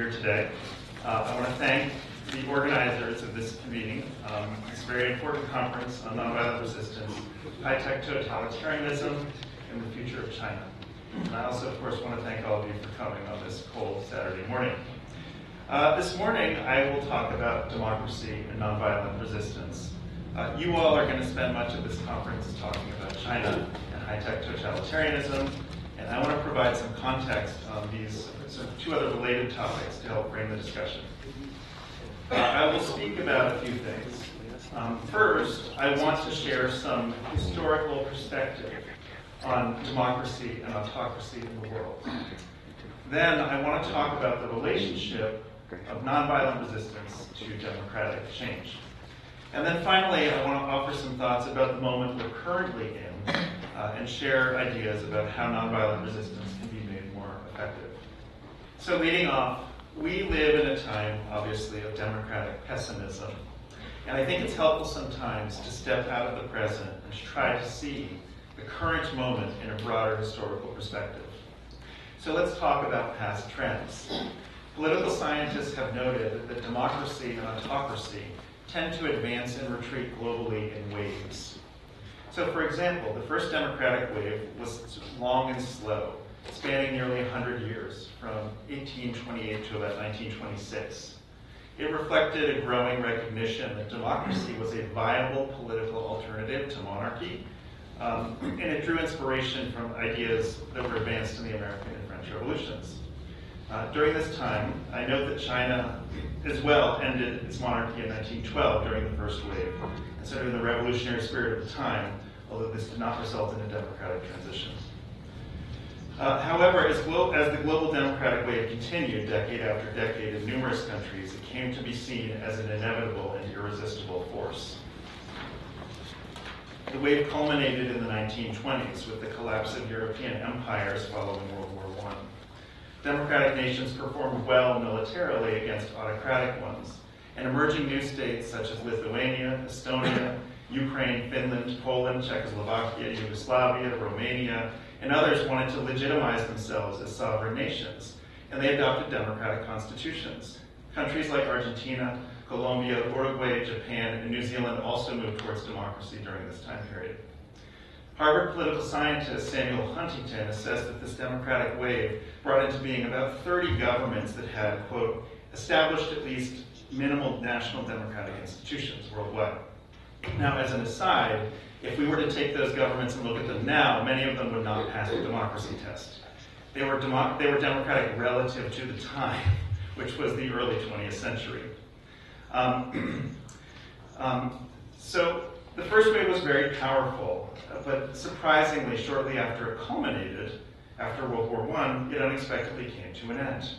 here today. I want to thank the organizers of this convening, this very important conference on nonviolent resistance, high-tech totalitarianism, and the future of China. And I also, of course, want to thank all of you for coming on this cold Saturday morning. This morning, I will talk about democracy and nonviolent resistance. You all are going to spend much of this conference talking about China and high-tech totalitarianism, and I want to provide some context on these two other related topics to help frame the discussion. I will speak about a few things. First, I want to share some historical perspective on democracy and autocracy in the world. Then I want to talk about the relationship of nonviolent resistance to democratic change. And then finally, I want to offer some thoughts about the moment we're currently in and share ideas about how nonviolent resistance can be made more effective. So leading off, we live in a time, obviously, of democratic pessimism. And I think it's helpful sometimes to step out of the present and to try to see the current moment in a broader historical perspective. So let's talk about past trends. Political scientists have noted that democracy and autocracy tend to advance and retreat globally in waves. So for example, the first democratic wave was long and slow, spanning nearly 100 years, from 1828 to about 1926. It reflected a growing recognition that democracy was a viable political alternative to monarchy, and it drew inspiration from ideas that were advanced in the American and French revolutions. During this time, I note that China as well ended its monarchy in 1912 during the first wave, considering the revolutionary spirit of the time, although this did not result in a democratic transition. However, as the global democratic wave continued decade after decade in numerous countries, it came to be seen as an inevitable and irresistible force. The wave culminated in the 1920s with the collapse of European empires following World War I. Democratic nations performed well militarily against autocratic ones, and emerging new states such as Lithuania, Estonia, Ukraine, Finland, Poland, Czechoslovakia, Yugoslavia, Romania, and others wanted to legitimize themselves as sovereign nations, and they adopted democratic constitutions. Countries like Argentina, Colombia, Uruguay, Japan, and New Zealand also moved towards democracy during this time period. Harvard political scientist Samuel Huntington assessed that this democratic wave brought into being about 30 governments that had, quote, established at least minimal national democratic institutions worldwide. Now, as an aside, if we were to take those governments and look at them now, many of them would not pass the democracy test. They were democratic relative to the time, which was the early 20th century. So the first wave was very powerful, but surprisingly, shortly after it culminated, after World War I, it unexpectedly came to an end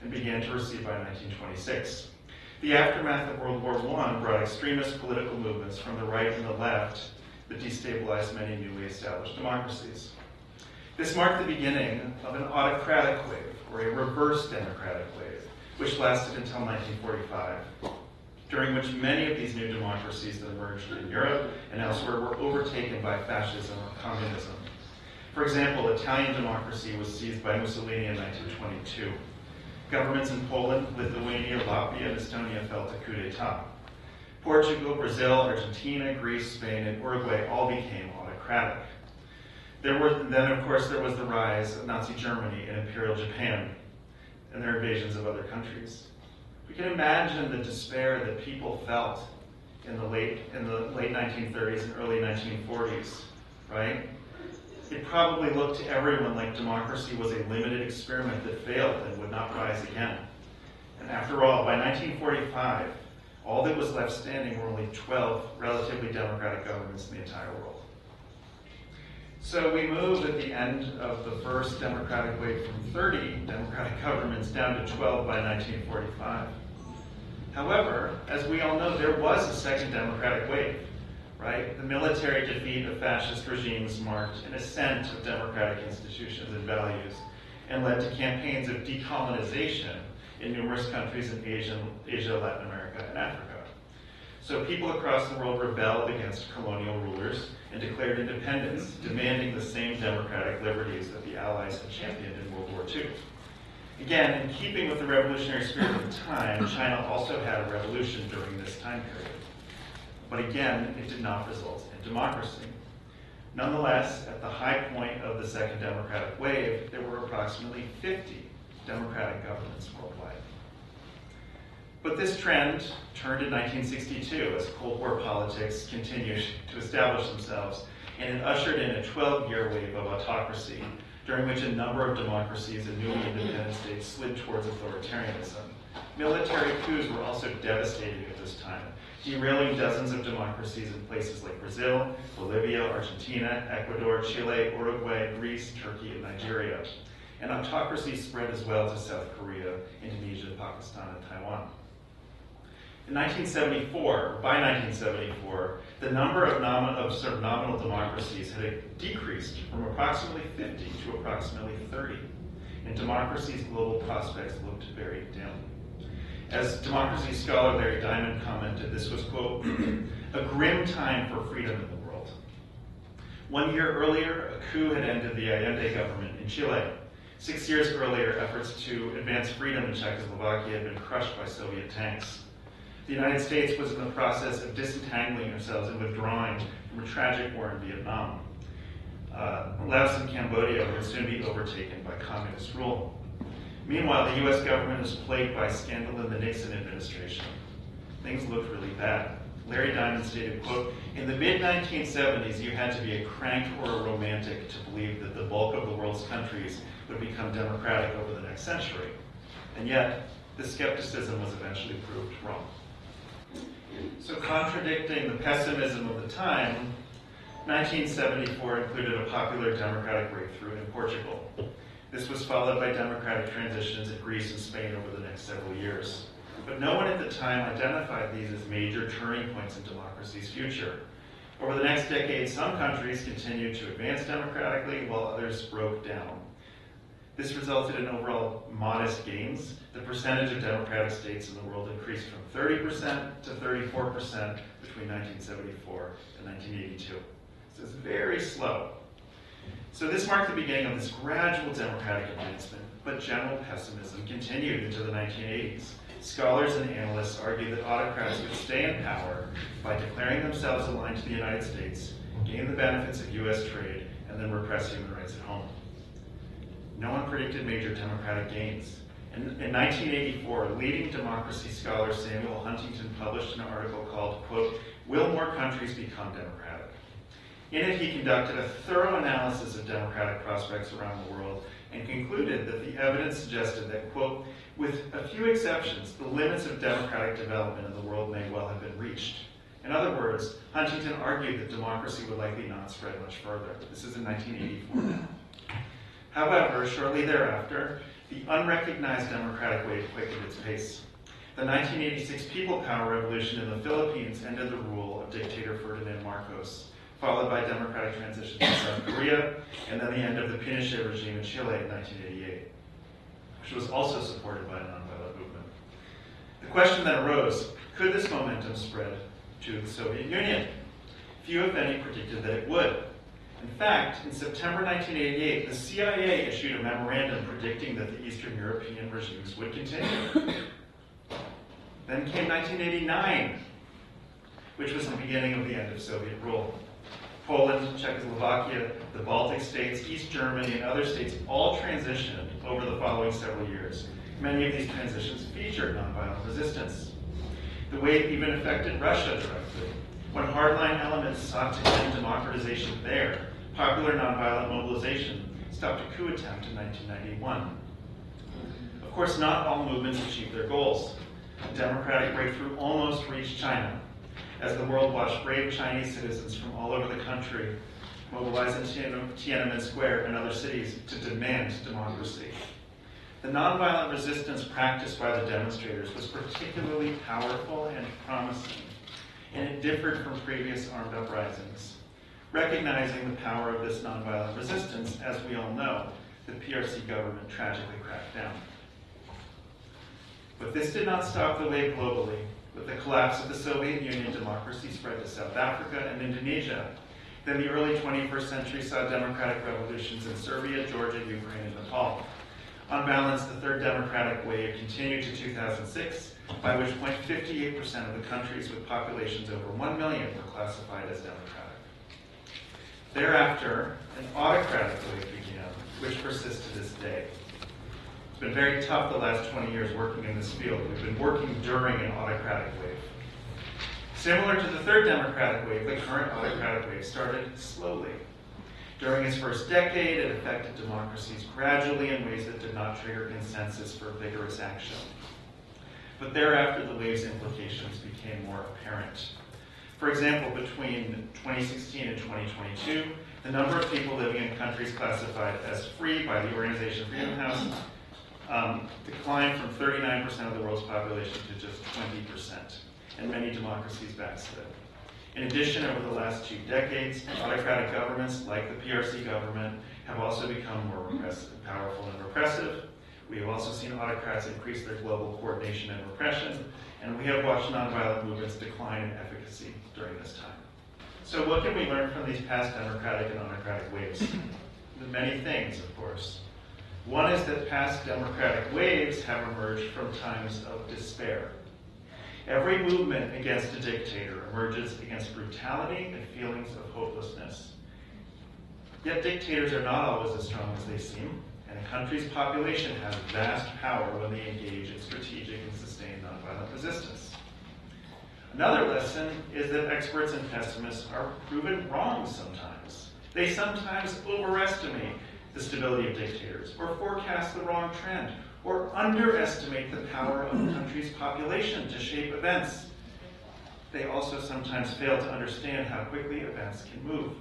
and began to recede by 1926. The aftermath of World War I brought extremist political movements from the right and the left that destabilized many newly established democracies. This marked the beginning of an autocratic wave, or a reverse democratic wave, which lasted until 1945, during which many of these new democracies that emerged in Europe and elsewhere were overtaken by fascism or communism. For example, Italian democracy was seized by Mussolini in 1922. Governments in Poland, Lithuania, Latvia, and Estonia fell to coup d'etat. Portugal, Brazil, Argentina, Greece, Spain, and Uruguay all became autocratic. Then, of course, there was the rise of Nazi Germany and Imperial Japan and their invasions of other countries. We can imagine the despair that people felt in the late 1930s and early 1940s, right? It probably looked to everyone like democracy was a limited experiment that failed and would not rise again. And after all, by 1945, all that was left standing were only 12 relatively democratic governments in the entire world. So we moved at the end of the first democratic wave from 30 democratic governments down to 12 by 1945. However, as we all know, there was a second democratic wave, right? The military defeat of fascist regimes marked an ascent of democratic institutions and values and led to campaigns of decolonization in numerous countries in Asia, Latin America, and Africa. So people across the world rebelled against colonial rulers and declared independence, demanding the same democratic liberties that the Allies had championed in World War II. Again, in keeping with the revolutionary spirit of the time, China also had a revolution during this time period. But again, it did not result in democracy. Nonetheless, at the high point of the second democratic wave, there were approximately 50 democratic governments worldwide. But this trend turned in 1962 as Cold War politics continued to establish themselves, and it ushered in a 12-year wave of autocracy, during which a number of democracies and newly independent states slid towards authoritarianism. Military coups were also devastating at this time, derailing dozens of democracies in places like Brazil, Bolivia, Argentina, Ecuador, Chile, Uruguay, Greece, Turkey, and Nigeria. And autocracy spread as well to South Korea, Indonesia, Pakistan, and Taiwan. In 1974, by 1974, the number of nominal democracies had decreased from approximately 50 to approximately 30, and democracy's global prospects looked very dim. As democracy scholar Larry Diamond commented, this was, quote, a grim time for freedom in the world. 1 year earlier, a coup had ended the Allende government in Chile. 6 years earlier, efforts to advance freedom in Czechoslovakia had been crushed by Soviet tanks. The United States was in the process of disentangling ourselves and withdrawing from a tragic war in Vietnam. Laos and Cambodia would soon be overtaken by communist rule. Meanwhile, the US government was plagued by scandal in the Nixon administration. Things looked really bad. Larry Diamond stated, quote, in the mid-1970s, you had to be a crank or a romantic to believe that the bulk of the world's countries would become democratic over the next century. And yet, this skepticism was eventually proved wrong. So contradicting the pessimism of the time, 1974 included a popular democratic breakthrough in Portugal. This was followed by democratic transitions in Greece and Spain over the next several years. But no one at the time identified these as major turning points in democracy's future. Over the next decade, some countries continued to advance democratically while others broke down. This resulted in overall modest gains. The percentage of democratic states in the world increased from 30% to 34% between 1974 and 1982. So it's very slow. So this marked the beginning of this gradual democratic advancement, but general pessimism continued into the 1980s. Scholars and analysts argue that autocrats would stay in power by declaring themselves aligned to the United States, gain the benefits of US trade, and then repress human rights at home. No one predicted major democratic gains. In 1984, leading democracy scholar Samuel Huntington published an article called, quote, Will More Countries Become Democratic? In it, he conducted a thorough analysis of democratic prospects around the world and concluded that the evidence suggested that, quote, with a few exceptions, the limits of democratic development in the world may well have been reached. In other words, Huntington argued that democracy would likely not spread much further. This is in 1984 now. However, shortly thereafter, the unrecognized democratic wave quickened its pace. The 1986 People Power Revolution in the Philippines ended the rule of dictator Ferdinand Marcos, followed by democratic transitions in South Korea, and then the end of the Pinochet regime in Chile in 1988, which was also supported by a nonviolent movement. The question then arose, could this momentum spread to the Soviet Union? Few, if any, predicted that it would. In fact, in September 1988, the CIA issued a memorandum predicting that the Eastern European regimes would continue. Then came 1989, which was the beginning of the end of Soviet rule. Poland, Czechoslovakia, the Baltic states, East Germany, and other states all transitioned over the following several years. Many of these transitions featured nonviolent resistance. The wave even affected Russia directly. When hardline elements sought to end democratization there, popular nonviolent mobilization stopped a coup attempt in 1991. Of course, not all movements achieved their goals. A democratic breakthrough almost reached China, as the world watched brave Chinese citizens from all over the country mobilize in Tiananmen Square and other cities to demand democracy. The nonviolent resistance practiced by the demonstrators was particularly powerful and promising, and it differed from previous armed uprisings. Recognizing the power of this nonviolent resistance, as we all know, the PRC government tragically cracked down. But this did not stop the wave globally. With the collapse of the Soviet Union, democracy spread to South Africa and Indonesia. Then the early 21st century saw democratic revolutions in Serbia, Georgia, Ukraine, and Nepal. On balance, the third democratic wave continued to 2006, by which point 58% of the countries with populations over 1 million were classified as democratic. Thereafter, an autocratic wave began, which persists to this day. It's been very tough the last 20 years working in this field. We've been working during an autocratic wave. Similar to the third democratic wave, the current autocratic wave started slowly. During its first decade, it affected democracies gradually in ways that did not trigger consensus for vigorous action. But thereafter, the wave's implications became more apparent. For example, between 2016 and 2022, the number of people living in countries classified as free by the organization Freedom House declined from 39% of the world's population to just 20%, and many democracies backslid. In addition, over the last 2 decades, autocratic governments like the PRC government have also become more powerful and repressive. We have also seen autocrats increase their global coordination and repression, and we have watched nonviolent movements decline in efficacy during this time. So what can we learn from these past democratic and autocratic waves? Many things, of course. One is that past democratic waves have emerged from times of despair. Every movement against a dictator emerges against brutality and feelings of hopelessness. Yet dictators are not always as strong as they seem, and a country's population has vast power when they engage in strategic and sustained nonviolent resistance. Another lesson is that experts and pessimists are proven wrong sometimes. They sometimes overestimate the stability of dictators, or forecast the wrong trend, or underestimate the power of a country's population to shape events. They also sometimes fail to understand how quickly events can move.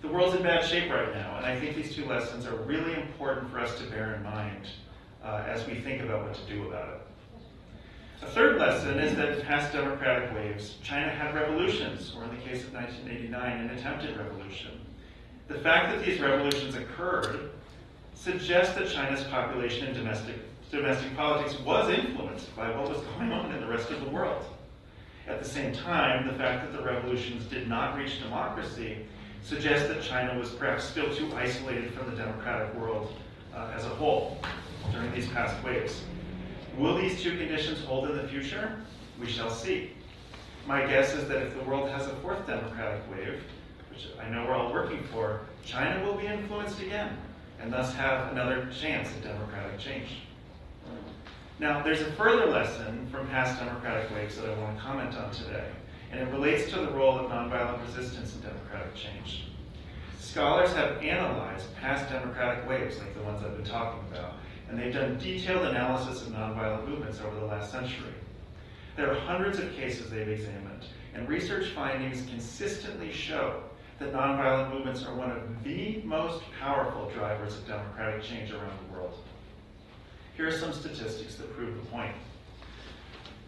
The world's in bad shape right now, and I think these 2 lessons are really important for us to bear in mind as we think about what to do about it. A third lesson is that in past democratic waves, China had revolutions, or in the case of 1989, an attempted revolution. The fact that these revolutions occurred suggests that China's population and domestic politics was influenced by what was going on in the rest of the world. At the same time, the fact that the revolutions did not reach democracy suggests that China was perhaps still too isolated from the democratic world as a whole during these past waves. Will these 2 conditions hold in the future? We shall see. My guess is that if the world has a 4th democratic wave, which I know we're all working for, China will be influenced again, and thus have another chance at democratic change. Now, there's a further lesson from past democratic waves that I want to comment on today, and it relates to the role of nonviolent resistance in democratic change. Scholars have analyzed past democratic waves, like the ones I've been talking about, and they've done detailed analysis of nonviolent movements over the last century. There are hundreds of cases they've examined, and research findings consistently show that nonviolent movements are one of the most powerful drivers of democratic change around the world. Here are some statistics that prove the point.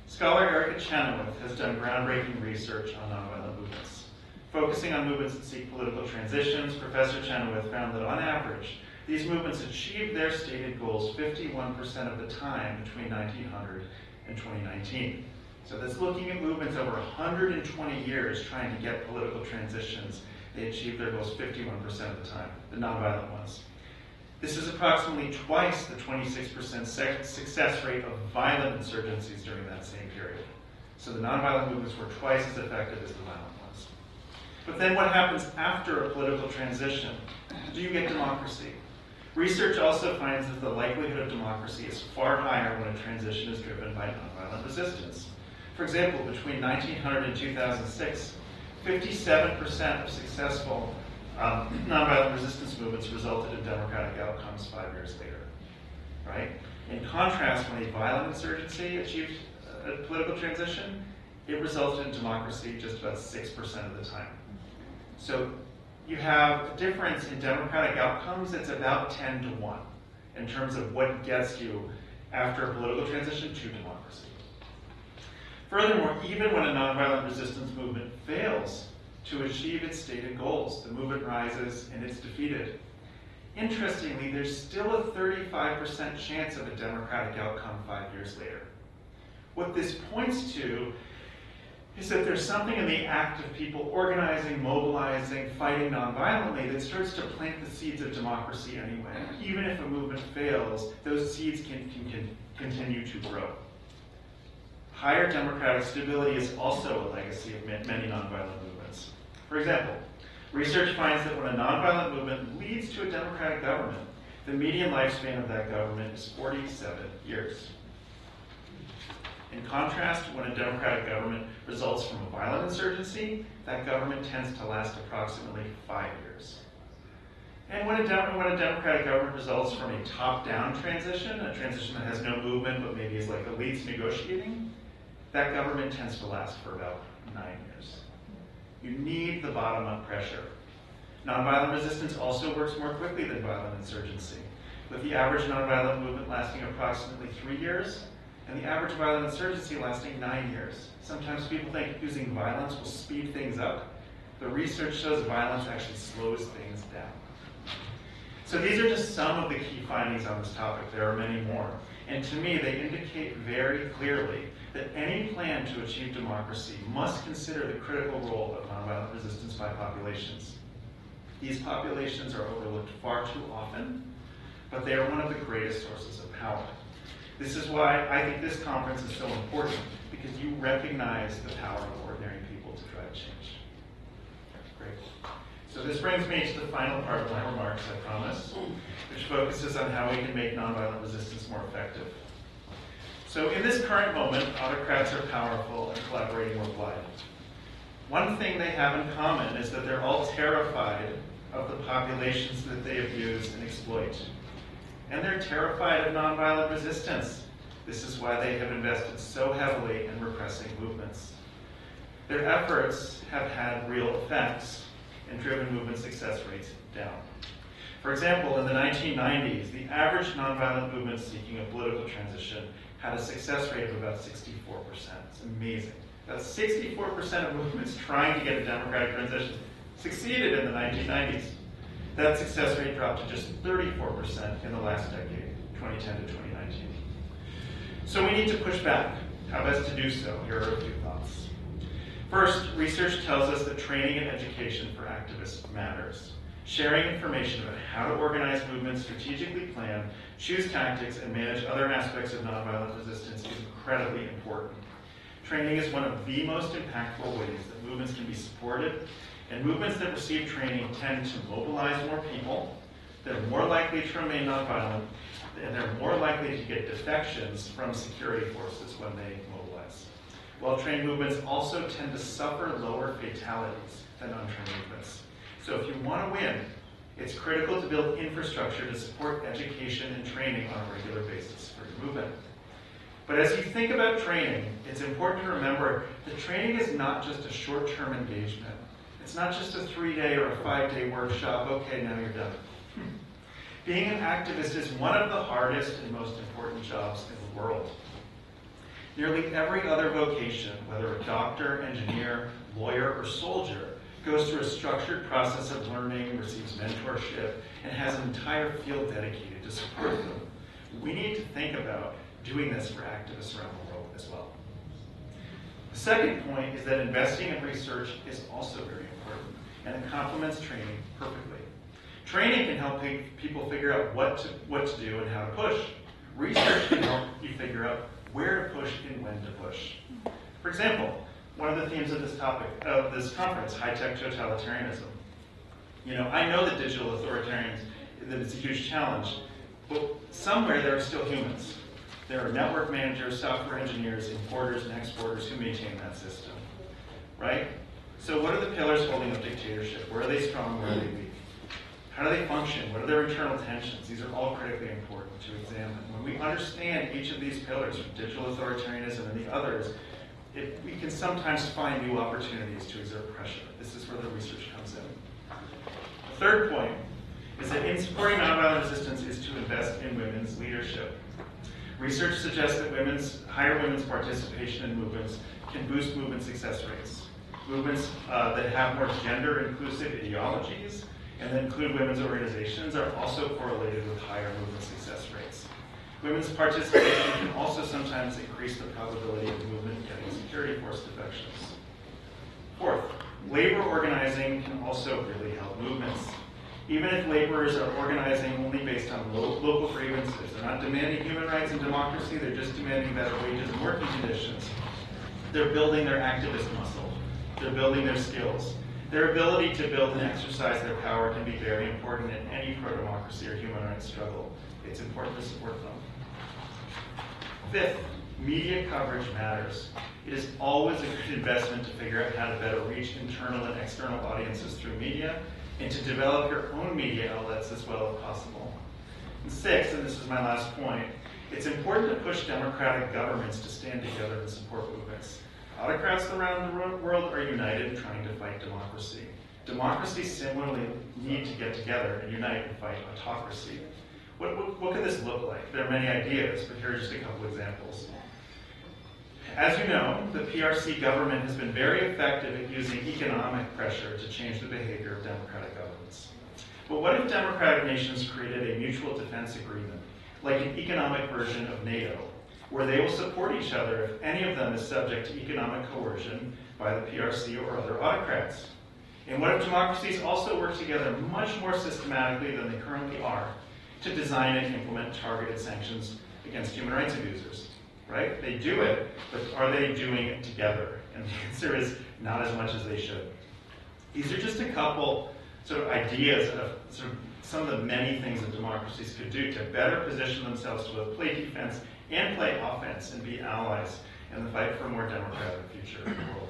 Scholar Erica Chenoweth has done groundbreaking research on nonviolent movements. Focusing on movements that seek political transitions, Professor Chenoweth found that on average, these movements achieved their stated goals 51% of the time between 1900 and 2019. So that's looking at movements over 120 years trying to get political transitions. They achieved their goals 51% of the time, the nonviolent ones. This is approximately twice the 26% success rate of violent insurgencies during that same period. So the nonviolent movements were twice as effective as the violent ones. But then what happens after a political transition? Do you get democracy? Research also finds that the likelihood of democracy is far higher when a transition is driven by nonviolent resistance. For example, between 1900 and 2006, 57% of successful nonviolent resistance movements resulted in democratic outcomes 5 years later, right? In contrast, when a violent insurgency achieved a political transition, it resulted in democracy just about 6% of the time. So you have a difference in democratic outcomes that's about 10 to 1 in terms of what gets you after a political transition to democracy. Furthermore, even when a nonviolent resistance movement fails to achieve its stated goals, the movement rises and it's defeated. Interestingly, there's still a 35% chance of a democratic outcome 5 years later. What this points to is that there's something in the act of people organizing, mobilizing, fighting nonviolently that starts to plant the seeds of democracy anyway. Even if a movement fails, those seeds can continue to grow. Higher democratic stability is also a legacy of many nonviolent movements. For example, research finds that when a nonviolent movement leads to a democratic government, the median lifespan of that government is 47 years. In contrast, when a democratic government results from a violent insurgency, that government tends to last approximately 5 years. And when a democratic government results from a top-down transition, a transition that has no movement but maybe is like elites negotiating, that government tends to last for about 9 years. You need the bottom-up pressure. Nonviolent resistance also works more quickly than violent insurgency, with the average nonviolent movement lasting approximately 3 years, and the average violent insurgency lasting 9 years. Sometimes people think using violence will speed things up. The research shows violence actually slows things down. So these are just some of the key findings on this topic. There are many more. And to me, they indicate very clearly that any plan to achieve democracy must consider the critical role of nonviolent resistance by populations. These populations are overlooked far too often, but they are one of the greatest sources of power. This is why I think this conference is so important, because you recognize the power of ordinary people to drive change. Great. So this brings me to the final part of my remarks, I promise, which focuses on how we can make nonviolent resistance more effective. So in this current moment, autocrats are powerful and collaborating worldwide. One thing they have in common is that they're all terrified of the populations that they abuse and exploit. And they're terrified of nonviolent resistance. This is why they have invested so heavily in repressing movements. Their efforts have had real effects and driven movement success rates down. For example, in the 1990s, the average nonviolent movement seeking a political transition had a success rate of about 64%. It's amazing. That's 64% of movements trying to get a democratic transition succeeded in the 1990s. That success rate dropped to just 34% in the last decade, 2010 to 2019. So we need to push back. How best to do so? Here are a few thoughts. First, research tells us that training and education for activists matters. Sharing information about how to organize movements, strategically plan, choose tactics, and manage other aspects of nonviolent resistance is incredibly important. Training is one of the most impactful ways that movements can be supported, and movements that receive training tend to mobilize more people, they're more likely to remain nonviolent, and they're more likely to get defections from security forces when they mobilize. Well-trained movements also tend to suffer lower fatalities than untrained movements. So if you want to win, it's critical to build infrastructure to support education and training on a regular basis for your movement. But as you think about training, it's important to remember that training is not just a short-term engagement. It's not just a 3-day or a 5-day workshop, okay, now you're done. Being an activist is one of the hardest and most important jobs in the world. Nearly every other vocation, whether a doctor, engineer, lawyer, or soldier, goes through a structured process of learning, receives mentorship, and has an entire field dedicated to support them. We need to think about doing this for activists around the world as well. The second point is that investing in research is also very important, and it complements training perfectly. Training can help people figure out what to do and how to push. Research can help you figure out where to push and when to push. For example, one of the themes of this topic, of this conference, high-tech totalitarianism. You know, I know that digital authoritarians, that it's a huge challenge, but somewhere there are still humans. There are network managers, software engineers, importers, and exporters who maintain that system, right? So what are the pillars holding up dictatorship? Where are they strong, where are they weak? How do they function? What are their internal tensions? These are all critically important to examine. When we understand each of these pillars, from digital authoritarianism and the others, we can sometimes find new opportunities to exert pressure. This is where the research comes in. The third point is that in supporting nonviolent resistance is to invest in women's leadership. Research suggests that higher women's participation in movements can boost movement success rates. Movements that have more gender-inclusive ideologies and that include women's organizations are also correlated with higher movement success rates. Women's participation can also sometimes increase the probability of the movement getting security force defections. Labor organizing can also really help movements. Even if laborers are organizing only based on local grievances, they're not demanding human rights and democracy, they're just demanding better wages and working conditions. They're building their activist muscle. They're building their skills. Their ability to build and exercise their power can be very important in any pro-democracy or human rights struggle. It's important to support them. Fifth, media coverage matters. It is always a good investment to figure out how to better reach internal and external audiences through media, and to develop your own media outlets as well as possible. And sixth, and this is my last point, it's important to push democratic governments to stand together and support movements. Autocrats around the world are united in trying to fight democracy. Democracies similarly need to get together and unite and fight autocracy. What could this look like? There are many ideas, but here are just a couple examples. As you know, the PRC government has been very effective at using economic pressure to change the behavior of democratic governments. But what if democratic nations created a mutual defense agreement, like an economic version of NATO, where they will support each other if any of them is subject to economic coercion by the PRC or other autocrats? And what if democracies also work together much more systematically than they currently are to design and implement targeted sanctions against human rights abusers? Right? They do it, but are they doing it together? And the answer is not as much as they should. These are just a couple sort of ideas of sort of some of the many things that democracies could do to better position themselves to both play defense and play offense and be allies in the fight for a more democratic future in the world.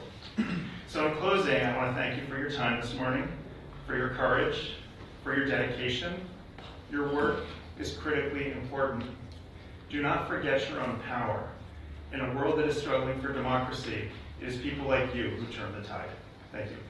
So in closing, I want to thank you for your time this morning, for your courage, for your dedication. Your work is critically important. Do not forget your own power. In a world that is struggling for democracy, it is people like you who turn the tide. Thank you.